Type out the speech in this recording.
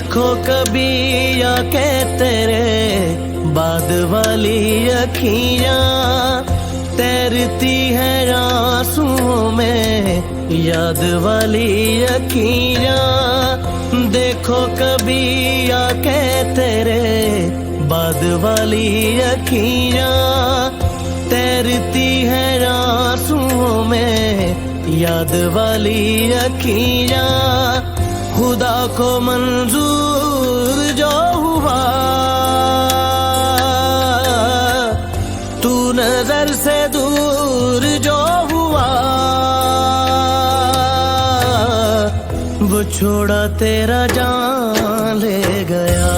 देखो कभी या के तेरे बाद वाली अखियां तैरती है आंसुओं में याद वाली अखियां। देखो कभी आके तेरे बाद वाली अखियां तैरती है आंसुओं में याद वाली अखियां। खुदा को मंजूर जो हुआ तू नजर से दूर जो हुआ, वो छोड़ा तेरा जान ले गया।